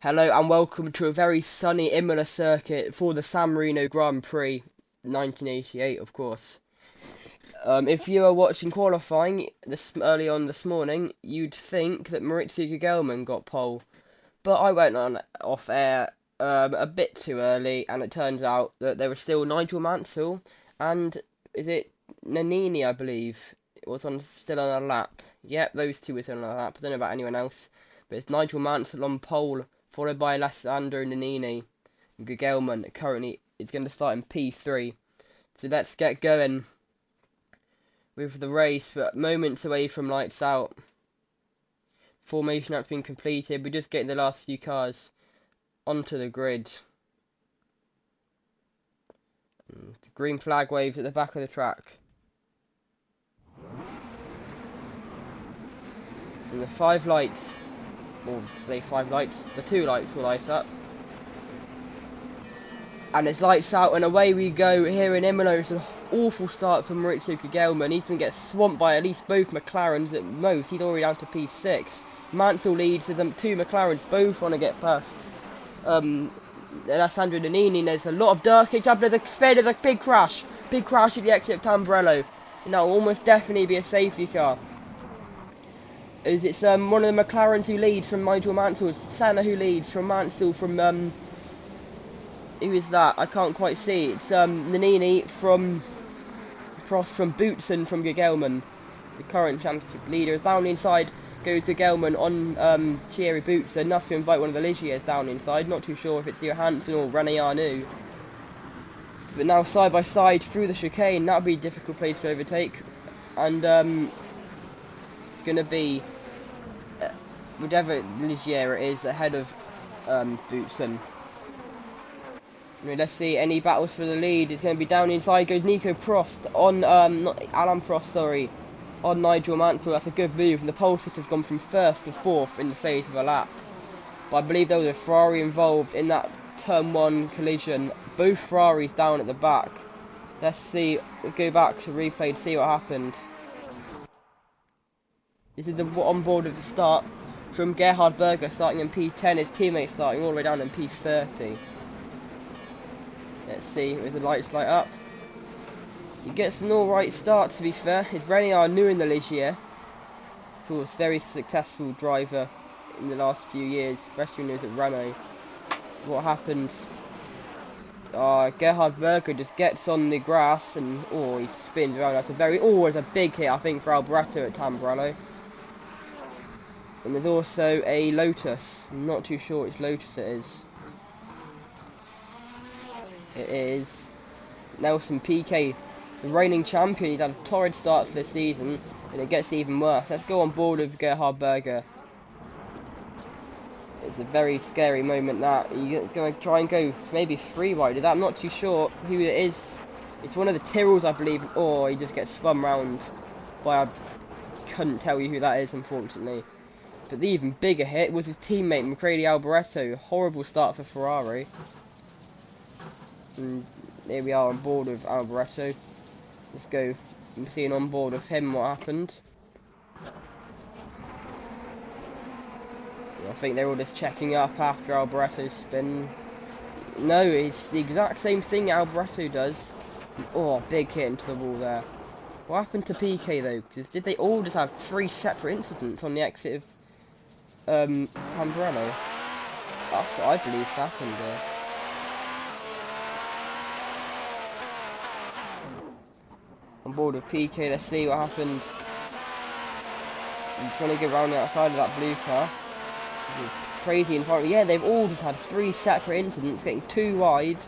Hello and welcome to a very sunny Imola circuit for the San Marino Grand Prix 1988, of course. If you are watching qualifying early on this morning, you'd think that Maurizio Gugelmin got pole, but I went on off air a bit too early, and it turns out that there was still Nigel Mansell and is it Nannini, I believe, it was still on a lap. Yep, those two were still on a lap. I don't know about anyone else, but it's Nigel Mansell on pole, followed by Alessandro Nannini. Gugelmin currently is going to start in P3. So let's get going with the race. We're moments away from lights out. Formation that's been completed. We're just getting the last few cars onto the grid. The green flag waves at the back of the track. And the five lights, or say five lights, the two lights will light up. And it's lights out and away we go here in Imola. It's an awful start for Maurizio Gugelmin. He's going to get swamped by at least both McLarens at most. He's already down to P6. Mansell leads to them two McLarens both want to get past Alessandro Nannini. There's a lot of dirt kicked up. There's a big crash. Big crash at the exit of Tamburello. And that will almost definitely be a safety car. It's one of the McLarens who leads from Nigel Mansell. It's Senna who leads from Mansell from who is that? I can't quite see. It's Nannini from Prost from Boutsen from Gugelmin. The current championship leader is down inside. Goes Gugelmin on Thierry Boutsen. That's going to invite one of the Ligiers down inside. Not too sure if it's Johansson or René Arnoux. But now side by side through the chicane. That would be a difficult place to overtake. And it's going to be whatever Ligier it is ahead of Boutsen. Let's see, any battles for the lead. It's going to be down inside, goes Nico Prost on, not Alain Prost, sorry, on Nigel Mansell. That's a good move, and the pole sitter's gone from first to fourth in the phase of a lap. But I believe there was a Ferrari involved in that turn 1 collision. Both Ferraris down at the back. Let's see, let's go back to replay to see what happened. This is the onboard of the start from Gerhard Berger starting in P10, his teammates starting all the way down in P30. Let's see, with the lights light up. He gets an alright start, to be fair. It's René Arnoux in the Ligier. Of course, very successful driver in the last few years, especially when he was at Renault. What happens? Gerhard Berger just gets on the grass and, he spins around. That's it's a big hit, I think, for Alboreto at Tamburello. And there's also a Lotus. I'm not too sure which Lotus it is. It is Nelson Piquet, the reigning champion. He's had a torrid start to the season, and it gets even worse. Let's go on board with Gerhard Berger. It's a very scary moment that. You're going to try and go maybe 3 wide of that. I'm not too sure who it is. It's one of the Tyrrells, I believe. He just gets spun round by I couldn't tell you who that is, unfortunately. But the even bigger hit was his teammate, Macready Alboreto. Horrible start for Ferrari. And here we are on board with Alboreto. Let's go and see on board of him what happened. I think they're all just checking up after Alboreto's spin. No, it's the exact same thing Alboreto does. Big hit into the wall there. What happened to Piquet though? Because did they all just have 3 separate incidents on the exit of Tamburello? That's what I believe happened there. On board with Piquet, let's see what happened. He's trying to get around the outside of that blue car. Crazy in front. Yeah, they've all just had 3 separate incidents, getting 2 wide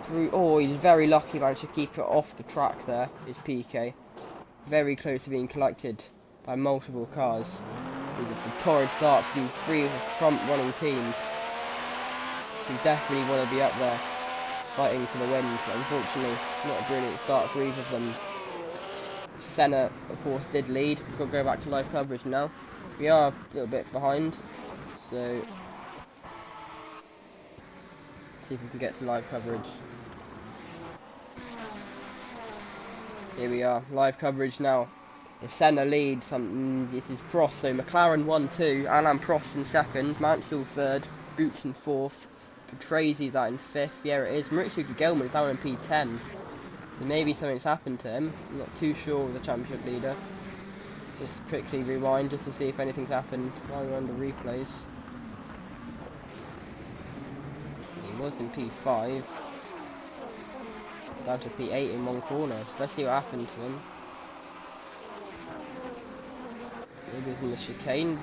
through. He's very lucky, managed to keep it off the track there. Is Piquet very close to being collected by multiple cars. It's a torrid start for these 3 of the front running teams. We definitely want to be up there fighting for the wins. Unfortunately, not a brilliant start for either of them. Senna, of course, did lead. We've got to go back to live coverage now. We are a little bit behind, so see if we can get to live coverage. Here we are, live coverage now. Senna leads. This is Prost, so McLaren 1-2, Alain Prost in second, Mansell third, Boots in 4th. Patrese that in 5th. Yeah, it is. Maurizio Gugelmin is down in P10. So maybe something's happened to him. I'm not too sure with the championship leader. Just quickly rewind just to see if anything's happened while we're on the replays. He was in P5. Down to P8 in one corner. So let's see what happened to him. Maybe he's in the chicanes.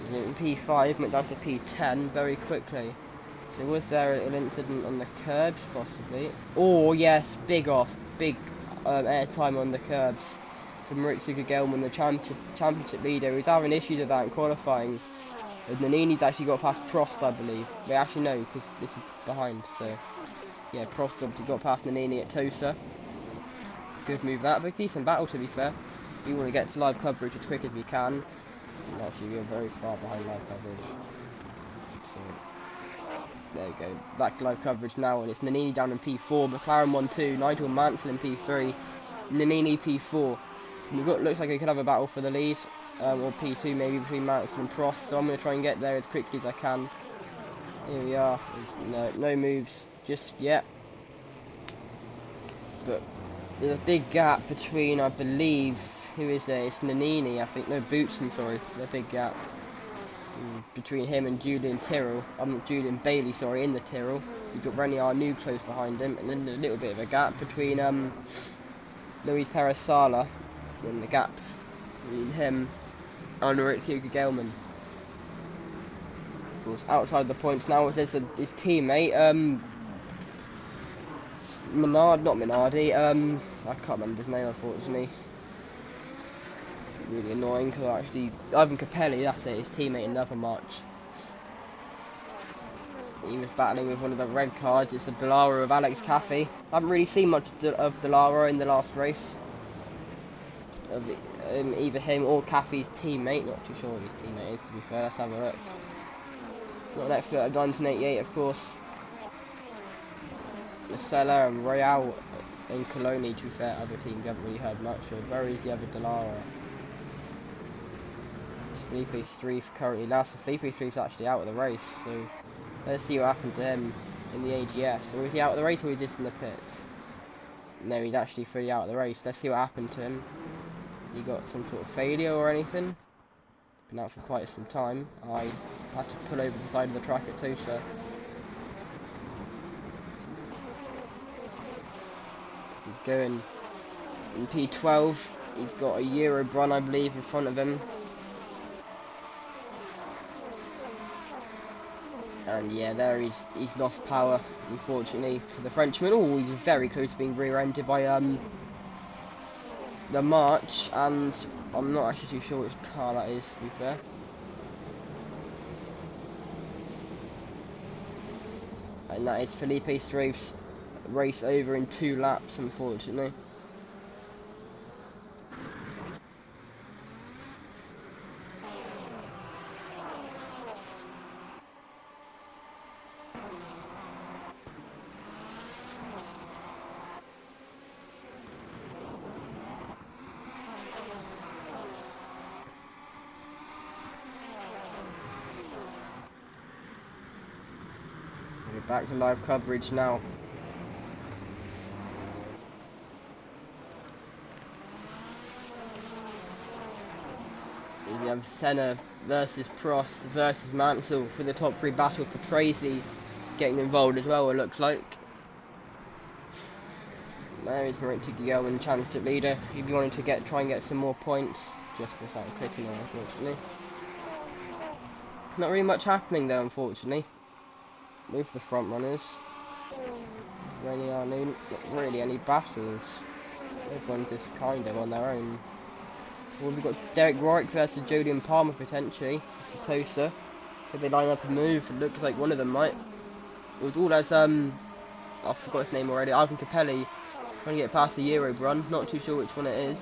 He's in P5, went down to P10 very quickly. So was there an incident on the curbs, possibly? Oh yes, big airtime on the curbs from Maurizio Gugelmin, the championship leader. He's having issues with that in qualifying. And Nannini's actually got past Prost, I believe. Wait, actually no, because this is behind. So yeah, Prost obviously got past Nannini at Tosa. Good move that, but decent battle to be fair. We want to get to live coverage as quick as we can. Actually, we're very far behind live coverage. So, there we go. Back to live coverage now, and it's Nannini down in P4, McLaren 1-2, Nigel Mansell in P3, Nannini P4. And we've got, looks like we could have a battle for the lead, or P2 maybe between Mansell and Prost. So I'm going to try and get there as quickly as I can. Here we are. No moves just yet. But there's a big gap between, I believe, who is there? It's Nannini, I think. No, Boutsen, sorry. There's a big gap between him and Julian Tyrrell. Julian Bailey, sorry, in the Tyrrell. You've got Renier New close behind him. And then a little bit of a gap between Luis Perez Sala. And the gap between him and Maurizio Gugelmin. Of course, outside the points now, there's his teammate, I can't remember his name, unfortunately. Really annoying, because actually, Ivan Capelli, that's it, his teammate in another match. He was battling with one of the red cards. It's the Dallara of Alex Caffey. I haven't really seen much of Dallara in the last race. Of either him or Caffey's teammate. Not too sure what his teammate is, to be fair. Let's have a look. Not an expert at 1988, of course. Estella and Royale and Coloni, to be fair, other teams haven't really heard much of. Where is the other Dallara? Felipe Streif currently last. So Felipe Streif's actually out of the race, so let's see what happened to him in the AGS. Or is he out of the race, or is he just in the pits? No, he's actually fully out of the race. Let's see what happened to him. He got some sort of failure or anything? Been out for quite some time. I had to pull over the side of the track at Tosa. He's going in P12. He's got a Euro Brun, I believe, in front of him. And yeah, there he's lost power, unfortunately, for the Frenchman. Oh, he's very close to being rear-ended by the March, and I'm not actually too sure which car that is, to be fair. And that is Felipe Streif's race over in 2 laps, unfortunately. Back to live coverage now. We have Senna versus Prost versus Mansell for the top 3 battle. Patrese getting involved as well, it looks like. There is Maurizio Gugelmin, championship leader. He'd be wanting to try and get some more points. Just without clicking on, unfortunately. Not really much happening though, unfortunately. With the front runners. Really are not really any battles. Everyone's just kind of on their own. Well, we've got Derek Warwick versus Jolyon Palmer potentially. Tosa. Could they line up a move? It looks like one of them might. It was all as I forgot his name already. Ivan Capelli trying to get past the Euro Brun. Not too sure which one it is.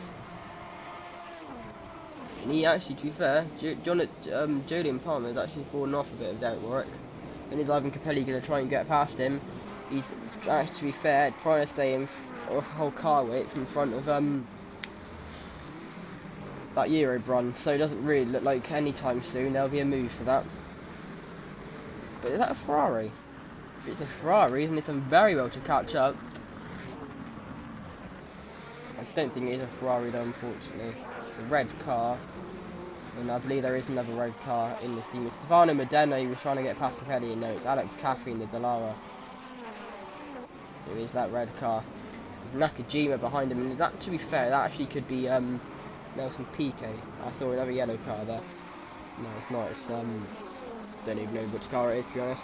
And he actually, to be fair, Jolyon Palmer has actually fallen off a bit of Derek Warwick. And is Ivan Capelli going to try and get past him? He's actually, to be fair, trying to stay in off whole car width in front of that Euro Brun. So it doesn't really look like anytime soon there'll be a move for that. Is that a Ferrari? If it's a Ferrari, then it's done very well to catch up. I don't think it is a Ferrari though, unfortunately. It's a red car. And I believe there is another red car in the team. It's Stefano Modena, he was trying to get past Capelli, and no, it's Alex Caffey in the Dallara. It is that red car. With Nakajima behind him, and that, to be fair, that actually could be Nelson Piquet. I saw another yellow car there. No, it's not. It's don't even know which car it is, to be honest.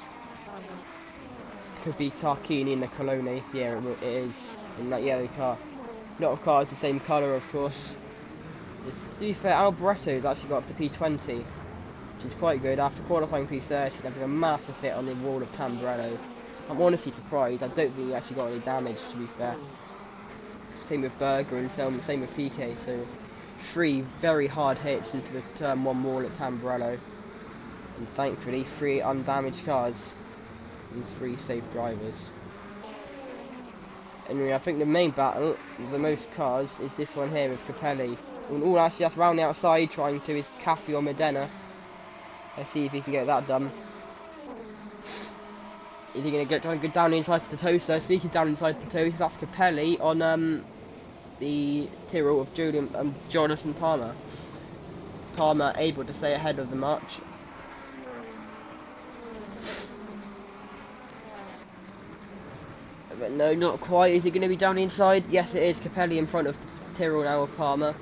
Could be Tarquini in the Coloni. Yeah, it is in that yellow car. A lot of cars the same colour, of course. It's, to be fair, Alboretto's actually got up to P20, which is quite good. After qualifying P30, having a massive hit on the wall of Tamburello. I'm honestly surprised. I don't think he actually got any damage, to be fair. Same with Berger and same with Piquet. So 3 very hard hits into the turn 1 wall at Tamburello. And thankfully 3 undamaged cars and 3 safe drivers. Anyway, I think the main battle, the most cars, is this one here with Capelli. And all actually that's round the outside trying to is Caffey or Modena. Let's see if he can get that done. Is he going to try and go down inside to Tosa? Speaking down inside to Tosa, that's Capelli on the Tyrrell of Jonathan Palmer. Palmer able to stay ahead of the march. But no, not quite. Is it going to be down inside? Yes, it is. Capelli in front of Tyrrell now of Palmer.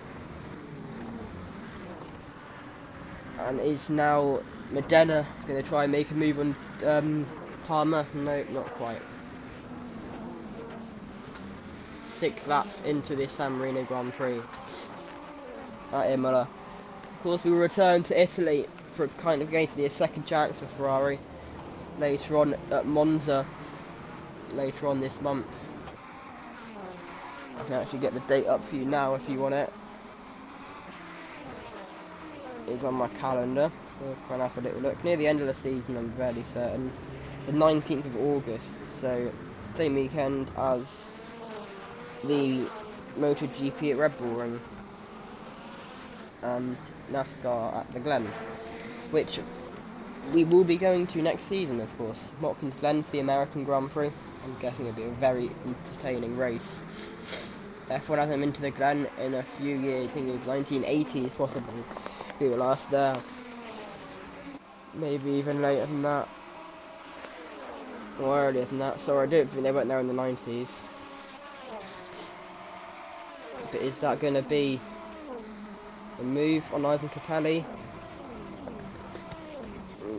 And is now Modena going to try and make a move on Palmer? No, not quite. 6 laps into this San Marino Grand Prix at Imola. Of course, we will return to Italy for kind of going to be a second chance for Ferrari later on at Monza later on this month. I can actually get the date up for you now if you want it. It's on my calendar, so we'll try and have a little look. Near the end of the season, I'm fairly certain. It's the 19th of August, so same weekend as the MotoGP at Red Bull Ring and NASCAR at the Glen, which we will be going to next season, of course. Watkins Glen for the American Grand Prix. I'm guessing it'll be a very entertaining race. F1 has them into the Glen in a few years, I think it's 1980s possibly. We were last there. Maybe even later than that. Or earlier than that. Sorry, I don't think they went there in the 90s. But is that going to be a move on Ivan Capelli?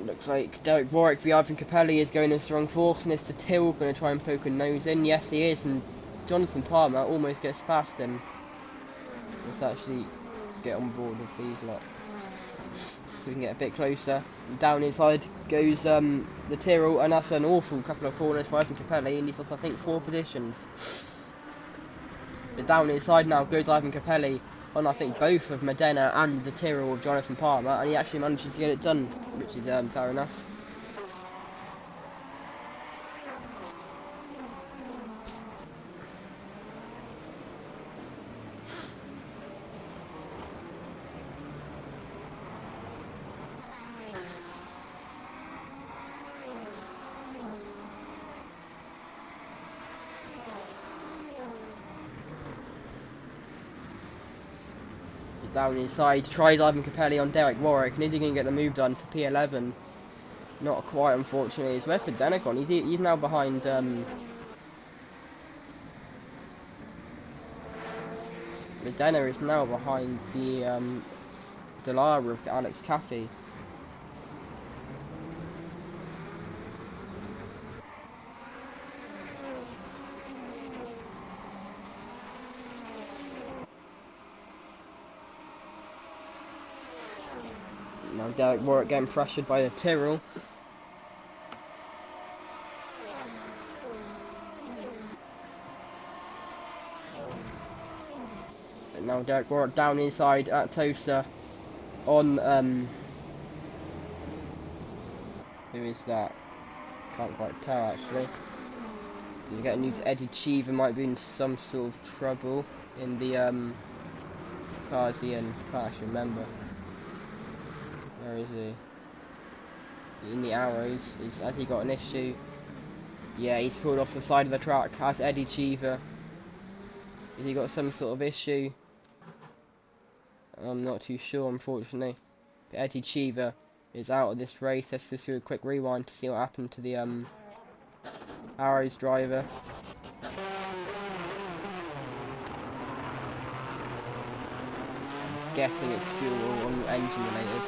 Looks like Derek Warwick v Ivan Capelli is going in strong force, and it's the Till going to try and poke a nose in. Yes, he is, and Jonathan Palmer almost gets past him. Let's actually get on board with these lot, so we can get a bit closer. Down inside goes the Tyrrell, and that's an awful couple of corners for Ivan Capelli, and he's lost I think 4 positions. But down inside now goes Ivan Capelli on I think both of Modena and the Tyrrell of Jonathan Palmer, and he actually manages to get it done, which is fair enough. Down inside, tries Ivan Capelli on Derek Warwick, and is he going to get the move done for P11? Not quite, unfortunately. It's where's Modena gone? He's now behind Modena is now behind the Dallara of Alex Caffey. Now Derek Warwick getting pressured by the Tyrrell. And now Derek Warwick down inside at Tosa on who is that? Can't quite tell actually. You get a new to Eddie Cheever, might be in some sort of trouble in the cars he in. Can't actually remember. Where is he? in the arrows. Has he got an issue? Yeah, he's pulled off the side of the track. Has Eddie Cheever? Has he got some sort of issue? I'm not too sure, unfortunately. But Eddie Cheever is out of this race. Let's just do a quick rewind to see what happened to the Arrows driver. Guessing it's fuel or engine related.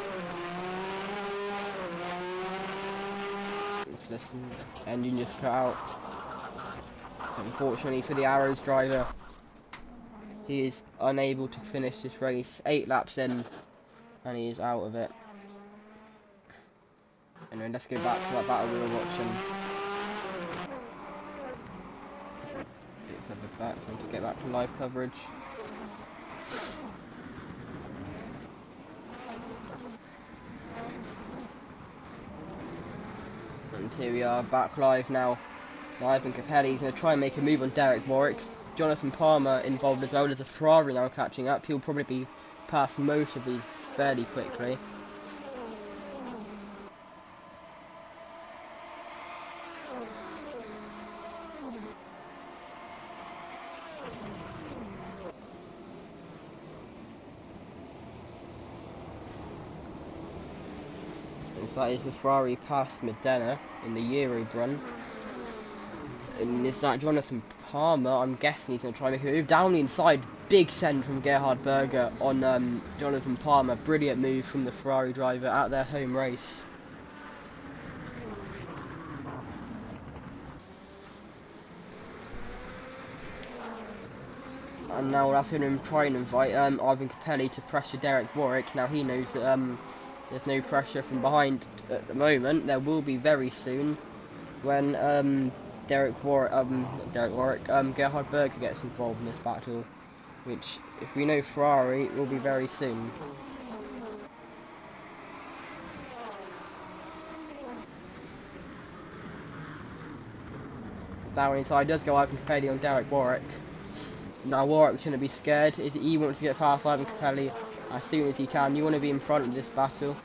Let's listen. Engine just cut out. Unfortunately for the Arrows driver, he is unable to finish this race. 8 laps in, and he is out of it. Anyway, let's go back to that battle we were watching. Let's have it back. I need to get back to live coverage. And here we are, back live now. Ivan Capelli's going to try and make a move on Derek Warwick. Jonathan Palmer involved as well. There's a Ferrari now catching up. He'll probably be past most of these fairly quickly. And so that is the Ferrari past Modena in the Euro run. And is that Jonathan Palmer? I'm guessing he's going to try and make a move down the inside. Big send from Gerhard Berger on Jonathan Palmer. Brilliant move from the Ferrari driver at their home race. And now that's going to try and invite Ivan Capelli to pressure Derek Warwick. Now he knows that there's no pressure from behind at the moment. There will be very soon when Gerhard Berger gets involved in this battle, which, if we know Ferrari, will be very soon. Down inside does go Ivan Capelli on Derek Warwick. Now Warwick's going to be scared. He wants to get past Ivan Capelli as soon as he can. You want to be in front of this battle.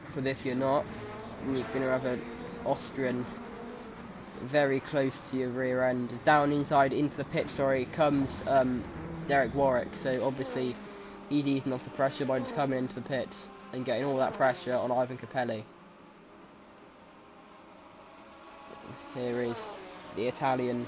Because if you're not, then you're going to have an Austrian very close to your rear end. Down inside into the pit, sorry, comes Derek Warwick. So obviously he's easing off the pressure by just coming into the pit and getting all that pressure on Ivan Capelli. Here is the Italian.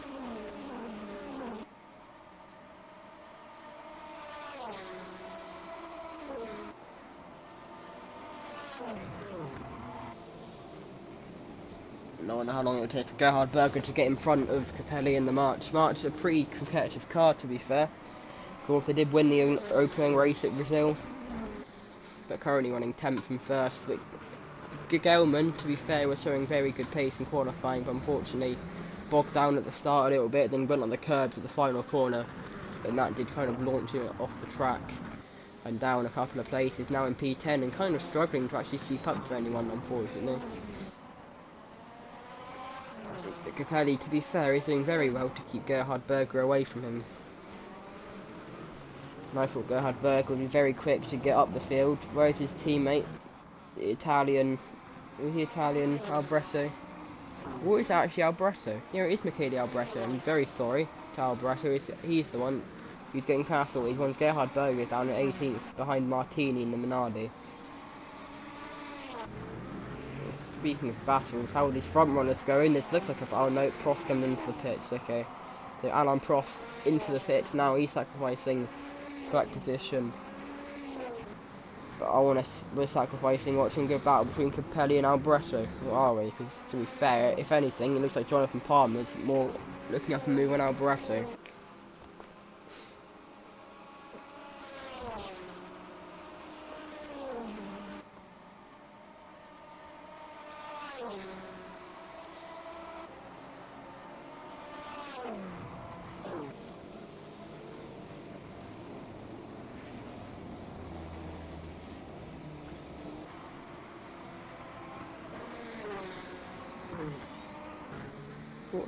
I wonder how long it would take for Gerhard Berger to get in front of Capelli in the March. March is a pretty competitive car, to be fair. Of course, they did win the opening race at Brazil, but currently running 10th and 1st. But Gelman, to be fair, was showing very good pace in qualifying, but unfortunately bogged down at the start a little bit, then went on the curbs at the final corner, and that did kind of launch him off the track and down a couple of places. Now in P10 and kind of struggling to actually keep up to anyone, unfortunately. Capelli, to be fair, is doing very well to keep Gerhard Berger away from him. And I thought Gerhard Berger would be very quick to get up the field, whereas his teammate, the Italian, Albretto. What is actually Albretto? Yeah, it is Michele Albretto. I'm very sorry to Albretto. He's the one who's getting past all these ones. Gerhard Berger down at 18th behind Martini in the Minardi. Speaking of battles, how are these front runners going? This looks like a... Oh no, Prost coming into the pits, okay. So Alain Prost into the pits, now he's sacrificing track position. But we're sacrificing watching a good battle between Capelli and Albretto. What are we? Because to be fair, if anything, it looks like Jonathan Palmer's more looking up and move on Albretto.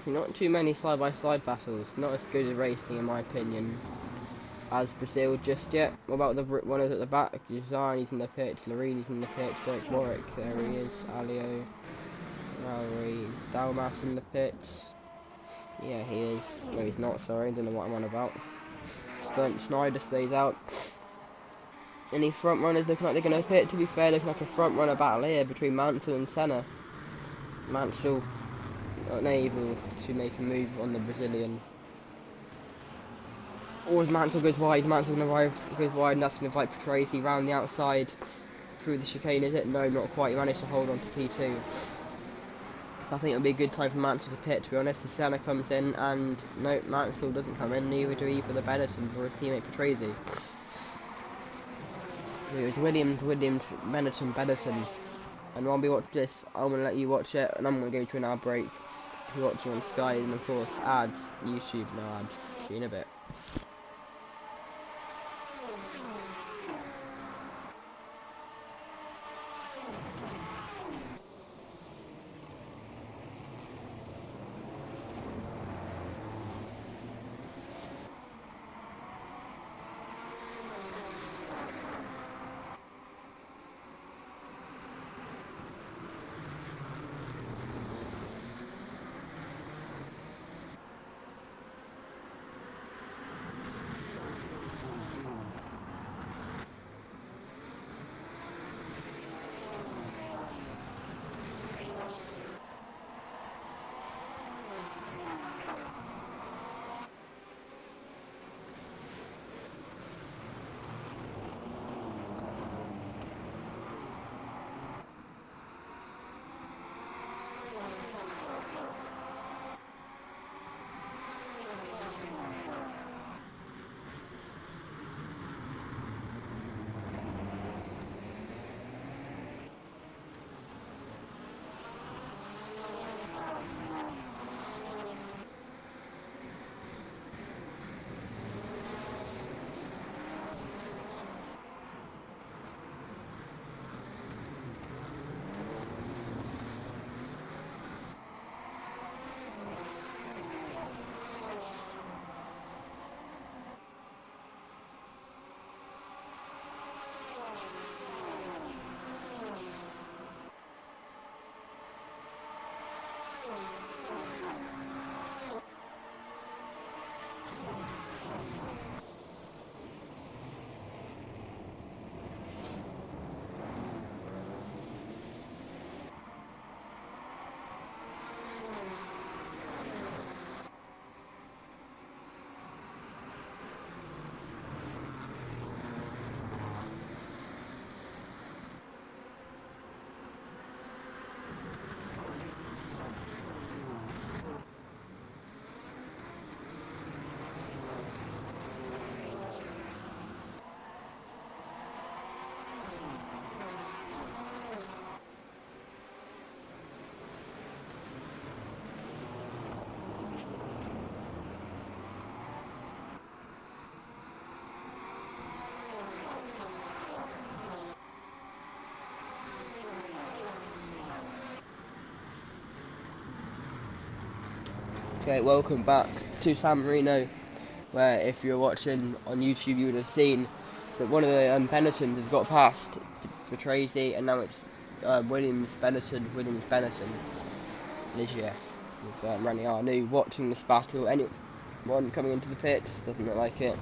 Not too many side-by-side battles, not as good as racing in my opinion. as Brazil just yet. What about the runners at the back? Giussani's in the pits, Larini's in the pits, Derek Warwick, there he is, Alio, Rauri, Dalmas in the pits. Yeah, he is. No, he's not, sorry, I don't know what I'm on about. Schneider stays out. Any front runners looking like they're going to pit? To be fair, looking like a front runner battle here between Mansell and Senna. Mansell unable to make a move on the Brazilian. Or as Mansell goes wide, Mansell goes wide, and that's going to invite Tracy round the outside through the chicane, is it? No, not quite. He managed to hold on to P2. I think it'll be a good time for Mansell to pit, to be honest. The Senna comes in, and no, Mansell doesn't come in, neither do either the Benetton for his teammate Patrese. It was Williams, Benetton. And while we watch this, I'm going to let you watch it, and I'm going to go to an ad break. If you're watching on Sky, and of course, ads, YouTube, no ads. See you in a bit. Okay, welcome back to San Marino, where if you're watching on YouTube you would have seen that one of the Benettons has got past for Tracy, and now it's Williams Benetton Ligier with Rani Arnoux watching this battle. Anyone coming into the pits doesn't look like it.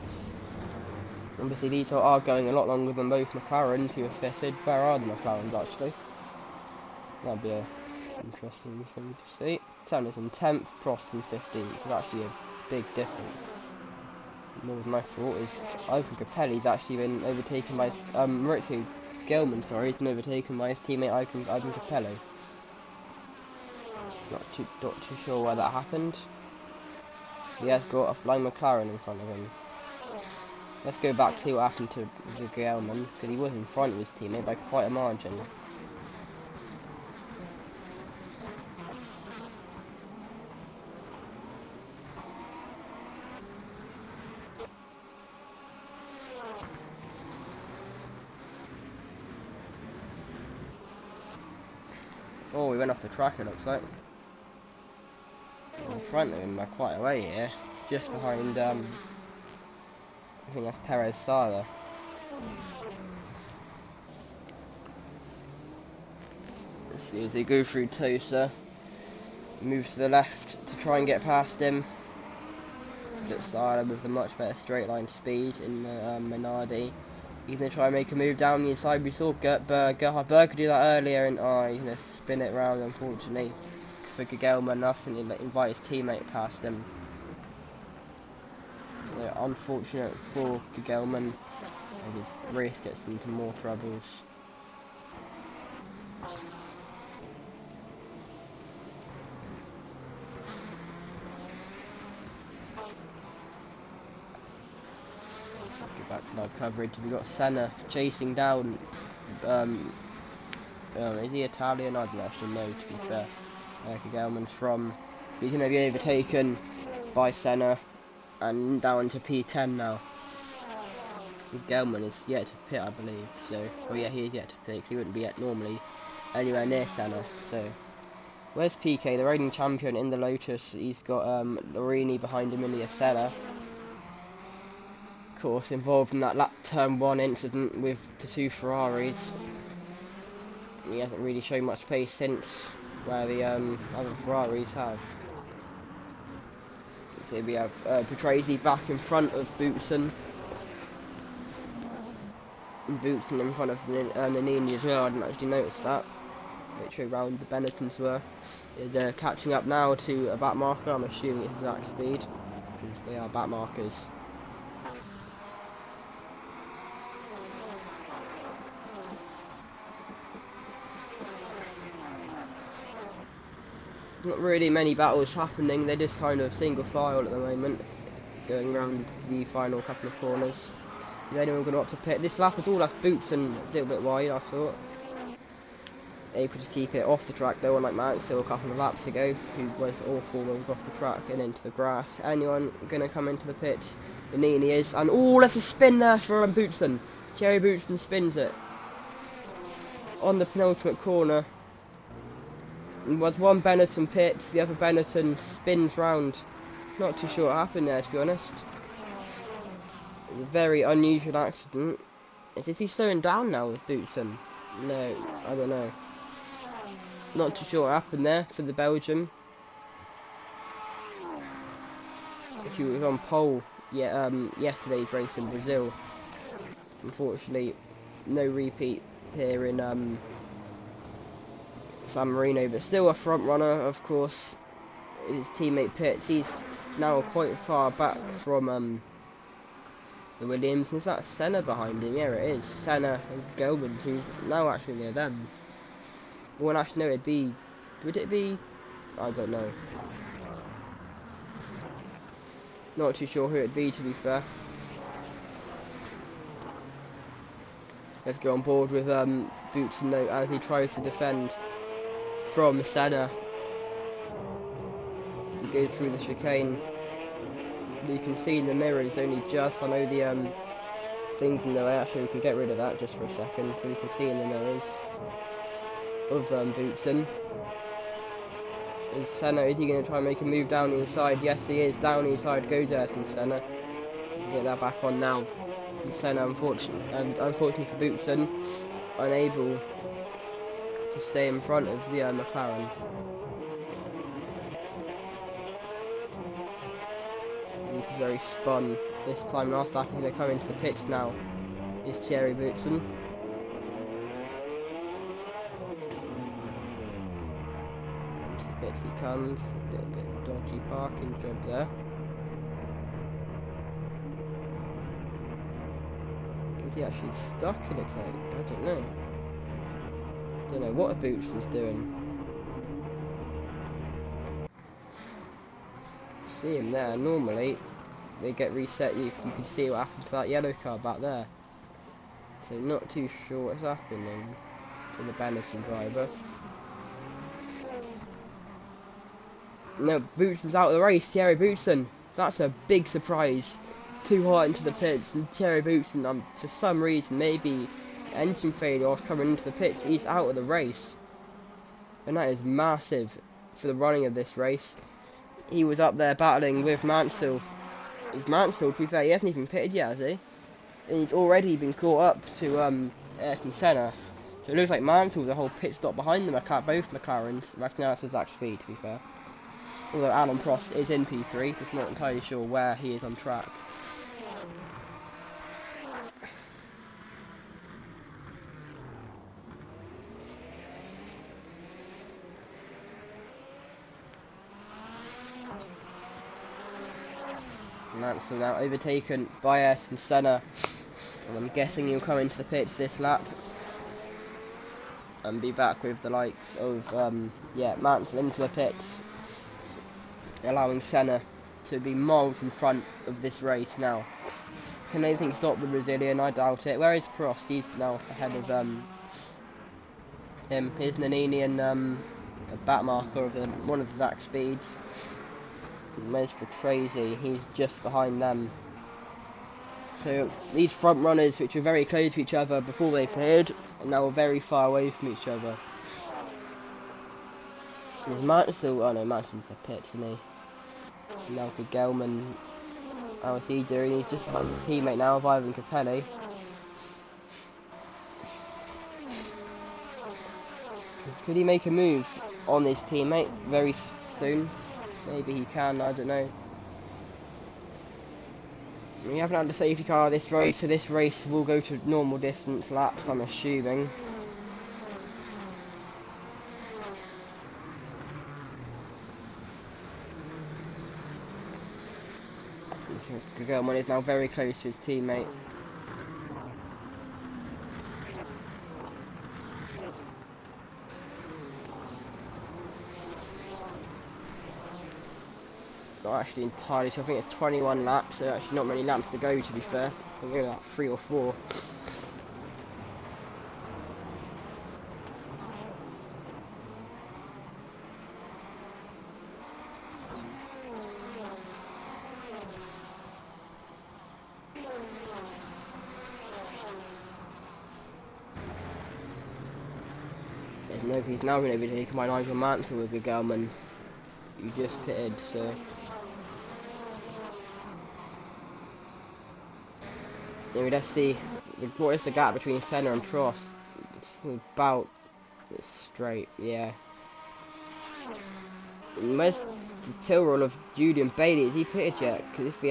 Obviously these are going a lot longer than both McLarens who are fitted. Where are the McLarens actually? That'd be a interesting thing to see. Senna's in 10th, Prost in 15th. It's actually a big difference. More than I thought. Is Ivan Capelli's actually been overtaken by Maurizio Gelman, sorry, he's been overtaken by his teammate Ivan Capelli. Not too sure why that happened. He has got a flying McLaren in front of him. Let's go back to see what happened to Gelman, because he was in front of his teammate by quite a margin. Oh, we went off the track, it looks like. In front of him by quite a way here. Just behind I think that's Perez Sala. Let's see as they go through Tosa. Moves to the left to try and get past him. But Sala with the much better straight line speed in Minardi. He's going to try and make a move down the inside. We saw Gerhard Berger do that earlier, and he's going to spin it round, unfortunately, for Gegelman. That's going to invite his teammate past him. So, unfortunate for Gegelman, and his race gets into more troubles. Back to live coverage. We got Senna chasing down. Is he Italian? I don't actually know, to be fair. Gegelman's from. He's going to be overtaken by Senna and down to P10 now. Gegelman is yet to pit, I believe. So, oh yeah, he is yet to pit. He wouldn't be yet normally anywhere near Senna. So, where's PK, the reigning champion in the Lotus? He's got Lorini behind him in the Acela. Course involved in that lap turn 1 incident with the 2 Ferraris. He hasn't really shown much pace since, where the other Ferraris have. So we have Patrese back in front of Boutsen. And Boutsen in front of Nannini as well. I didn't actually notice that. Which round the Benettons were. They're catching up now to a back marker. I'm assuming it's exact speed, because they are back markers. Not really many battles happening, they're just kind of single file at the moment, going around the final couple of corners. Is anyone going to opt to pit? This lap is all that's Boutsen, a little bit wide, I thought. Able to keep it off the track though, unlike Mansell a couple of laps ago, who was awful off the track and into the grass. Anyone going to come into the pits? Nannini is, and oh, there's a spin there for Boutsen. Thierry Boutsen spins it on the penultimate corner. Was one Benetton pits, the other Benetton spins round. Not too sure what happened there, to be honest. It was a very unusual accident. Is he slowing down now with Boutsen? No, I don't know. Not too sure what happened there for the Belgian. He was on pole yesterday's race in Brazil. Unfortunately, no repeat here in San Marino, but still a front runner, of course. His teammate Pitts, he's now quite far back from the Williams. Is that Senna behind him? Yeah, it is. Senna and Gelman, who's now actually near them. Well, actually, no, would it be? I don't know. Not too sure who it'd be, to be fair. Let's go on board with Boutsen note as he tries to defend from Senna to go through the chicane. You can see in the mirrors only just, I know the things in the way, actually we can get rid of that just for a second, so we can see in the mirrors of Boutsen. Is Senna, is he going to try and make a move down the inside? Yes he is, down the inside goes Ayrton Senna. Get that back on now. And Senna, unfortunately for Boutsen, unable to stay in front of the McLaren. This is very spun this time. Last lap is going to come into the pits now. Is Thierry Boutsen. Into the pits he comes. A little bit of dodgy parking job there. Is he actually stuck, it looks like? I don't know. Don't know what a Boutsen's doing. See him there. Normally they get reset. You can see what happens to that yellow car back there. So not too sure what's happening to the Benetton driver. No, Boutsen's out of the race. Thierry Boutsen. That's a big surprise. Too hard into the pits, and Thierry Boutsen, for some reason, maybe engine failure was coming into the pits, he's out of the race. And that is massive for the running of this race. He was up there battling with Mansell is Mansell. To be fair, he hasn't even pitted yet, has he? And he's already been caught up to Ayrton Senna. So it looks like Mansell the whole pit stop behind them. Both McLarens. I reckon that's exact speed, to be fair. Although Alan Prost is in P3, just not entirely sure where he is on track. Mansell now overtaken by Ayrton Senna, and I'm guessing he'll come into the pits this lap and be back with the likes of Mansell into the pits, allowing Senna to be miles in front of this race now. Can anything stop the Brazilian? I doubt it. Where is Prost? He's now ahead of him. Here's Nannini and a back marker of one of Zach's speeds. Where's Patrese? He's just behind them. So these front runners, which were very close to each other before they paired, are now very far away from each other. Is Mansell? Oh no, Mansell's a pit, isn't he? Now to Gelman. How is he doing? He's just behind his teammate now of Ivan Capelli. Could he make a move on his teammate very soon? Maybe he can, I don't know. We haven't had the safety car this race, so this race will go to normal distance laps, I'm assuming. Gelman is now very close to his teammate. Not actually entirely sure. I think it's 21 laps, so actually not many laps to go, to be fair. I think like 3 or 4. He's now going to be taken by Nigel Mansell with the Gelman. You just pitted, so. Anyway, let's see. What is the gap between Senna and Prost? It's about straight, yeah. And where's the Tyrrell of Julian Bailey? Is he pitted yet? Because if he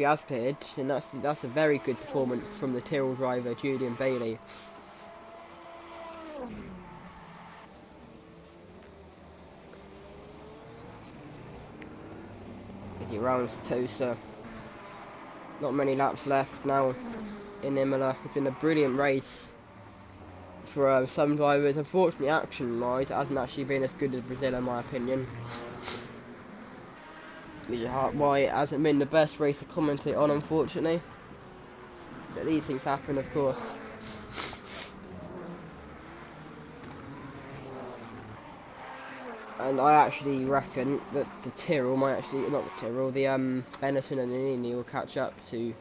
has pitted, then that's a very good performance from the Tyrrell driver, Julian Bailey. He rounds Tosa. Not many laps left now in Imola. It's been a brilliant race for some drivers. Unfortunately, action-wise, it hasn't actually been as good as Brazil, in my opinion. Which is why it hasn't been the best race to commentate on, unfortunately. But these things happen, of course. And I actually reckon that the Tyrrell might actually, not the Tyrrell, the Benetton and Nannini will catch up to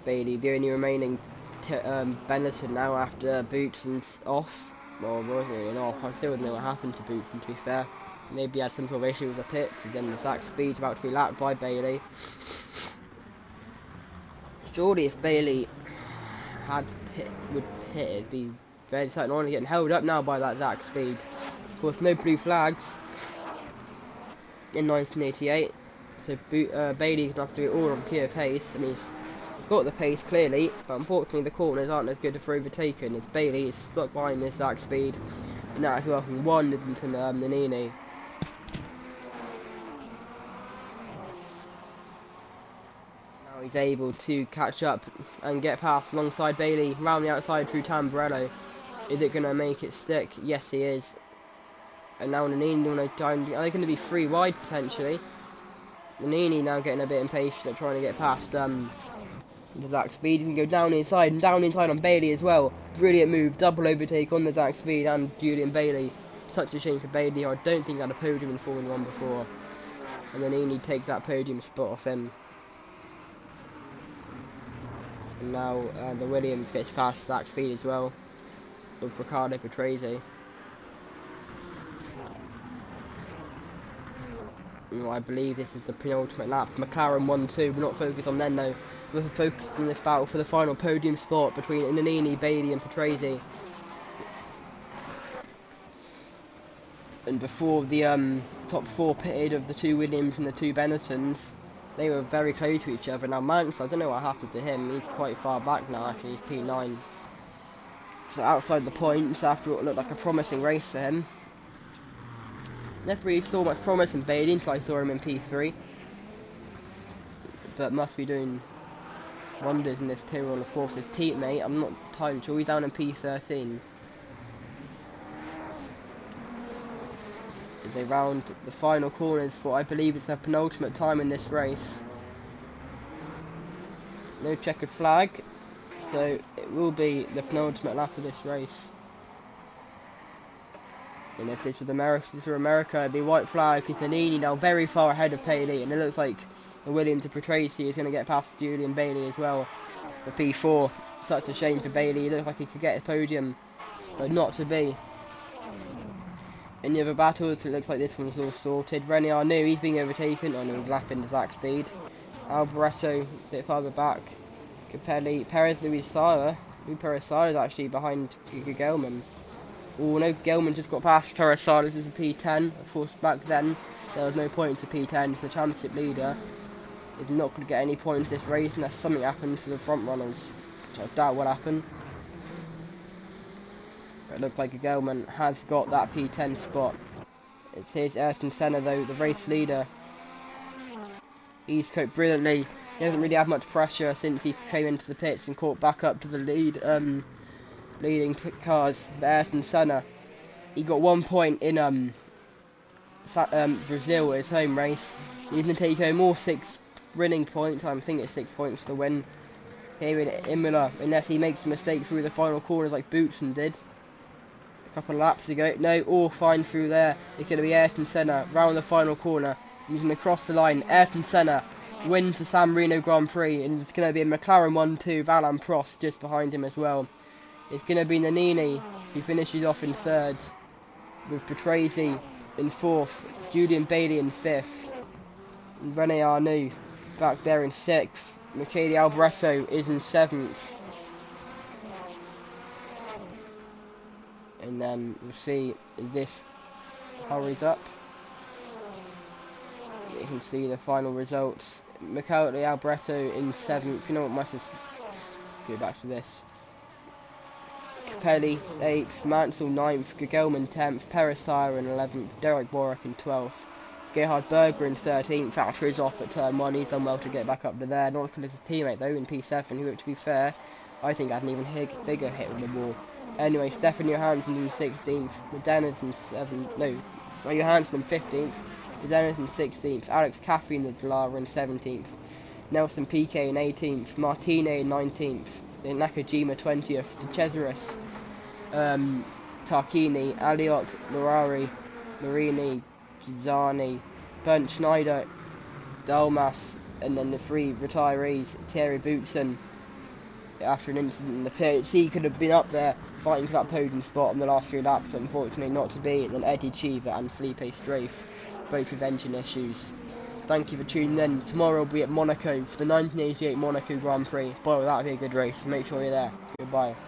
Bailey. The only remaining Benetton now after Boutsen's off. Well, it wasn't really an off. I still don't know what happened to Boutsen, to be fair. Maybe he had some sort of issue with the pits, and then the Zach speed's about to be lapped by Bailey. Surely if Bailey would pit, it'd be very exciting. Only getting held up now by that Zach speed. Of course, no blue flags in 1988, so Bailey's going to have to do it all on pure pace, and he's got the pace clearly, but unfortunately the corners aren't as good for overtaking, as Bailey is stuck behind this Zach speed, and now actually welcoming one into Nannini. Now he's able to catch up and get past alongside Bailey, round the outside through Tamburello. Is it going to make it stick? Yes, he is. And now Nannini, are they going to be 3 wide potentially? Nannini now getting a bit impatient at trying to get past the Zach speed. He can go down inside and down inside on Bailey as well. Brilliant move, double overtake on the Zach speed and Julian Bailey. Such a shame for Bailey, I don't think he had a podium in Formula 1 before. And Nannini takes that podium spot off him. And now the Williams gets past Zach speed as well, with Riccardo Patrese. I believe this is the penultimate lap. McLaren 1-2. We're not focused on them though. We're focused on this battle for the final podium spot between Nannini, Bailey and Patrese. And before the top 4 pitted of the 2 Williams and the 2 Benettons, they were very close to each other. Now Mansell, I don't know what happened to him. He's quite far back now actually. He's P9. So outside the points after what looked like a promising race for him. Never really saw much promise in Bailey until I saw him in P3. But must be doing wonders in this Tyrrell on the 4th. His teammate, I'm not entirely sure, he's down in P13. As they round the final corners for, I believe it's their penultimate time in this race. No checkered flag, so it will be the penultimate lap of this race. And if this was America, it'd be white flag, because Nannini now very far ahead of Bailey, and it looks like the Williams to Patrese is going to get past Julian Bailey as well for P4. Such a shame for Bailey. It looked like he could get a podium, but not to be. In the other battles, it looks like this one's all sorted. Renier knew he's being overtaken. Oh no, he's lapping Zach speed. Alboreto a bit farther back. Capelli, Perez, Luis Sala. Perez Sala is actually behind Gelman. Oh no, Gelman just got past Perez Sala. This is a P10. Of course, back then there was no points to P10. So the championship leader is not going to get any points this race unless something happens to the front runners, which I doubt will happen. It looks like Gelman has got that P10 spot. It's his Ayrton Senna though, the race leader. He's coped brilliantly. He hasn't really had much pressure since he came into the pits and caught back up to the leading cars. But Ayrton Senna, he got 1 point in Brazil, his home race. He's going to take home all 6 winning points. I think it's 6 points for the win here in Imola, unless he makes a mistake through the final corners like Boutsen did a couple of laps ago. No, all fine through there. It's going to be Ayrton Senna round the final corner. He's going to cross the line. Ayrton Senna wins the San Marino Grand Prix, and it's going to be a McLaren 1-2, Alain Prost just behind him as well. It's going to be Nannini who finishes off in 3rd, with Patrese in 4th, Julian Bailey in 5th, and René Arnoux back there in 6th. Michele Alboreto is in 7th. And then we'll see if this hurries up. You can see the final results. Michele Alboreto in 7th. You know what, might just go back to this. Capelli 8th, Mansell 9th, Gelman 10th, Perez Sala in 11th, Derek Boric in 12th, Gerhard Berger in 13th. Thatcher is off at turn 1, he's done well to get back up to there. Not for his teammate though in P7, who, to be fair, I think had an even bigger hit with the wall. Anyway, Stefan Johansson in 16th, Medenas in 7th, no, Johansson in 15th, Medenas in 16th, Alex Caffey in the Dallara in 17th, Nelson Piquet in 18th, Martine in 19th, Nakajima 20th, De Cesaris, Tarquini, Aliot, Lorari, Marini, Gizani, Bernd Schneider, Dalmas, and then the 3 retirees, Thierry Boutsen. After an incident in the pits, he could have been up there fighting for that podium spot on the last 3 laps, but unfortunately not to be. And then Eddie Cheever and Felipe Strafe, both with engine issues. Thank you for tuning in. Tomorrow we'll be at Monaco for the 1988 Monaco Grand Prix. Boy, that'll be a good race. Make sure you're there. Goodbye.